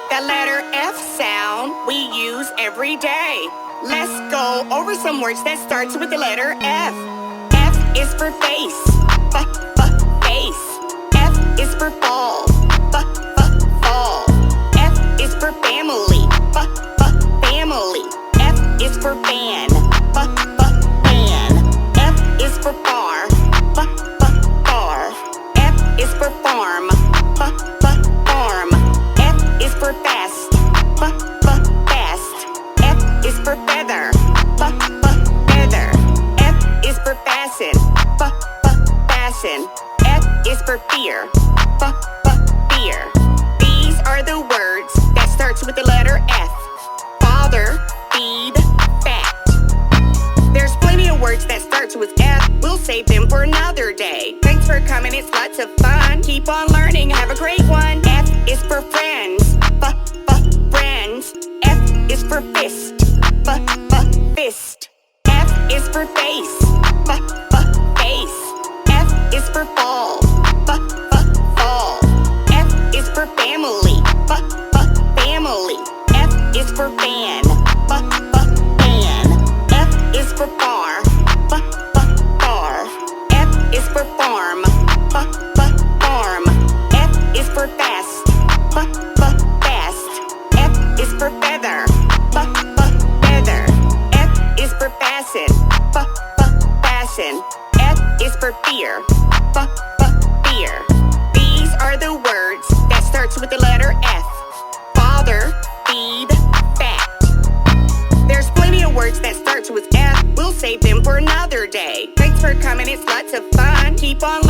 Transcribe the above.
The letter F sound we use every day. Let's go over some words that starts with the letter F. F is for face. Face. F is for fall. Fall. F is for family. Family. F is for fan. Fan. F is for far. Far. F is for farm. Farm. F is for fast. Fast. F is for feather. Feather. F is for fasten. Fasten. F is for fear. Fear. These are the words that starts with the letter F. Father, feed, fat. There's plenty of words that starts with F. We'll save them for another day. Thanks for coming, it's lots of fun. Keep on learning, have a great one. F is for friends. Friends. F is for fist. Fist. F is for face. Face. F is for fall. Fall. F is for family. Family. F is for fan. Fan. F is for far. Far. F is for farm. Farm. F is for fast. Fast. F is for feather. Feather. F is for fasten. Fasten. F is for fear. Fear. These are the words that starts with the letter F. Father, feed, fat. There's plenty of words that starts with F. We'll save them for another day. Thanks for coming, it's lots of fun. Keep on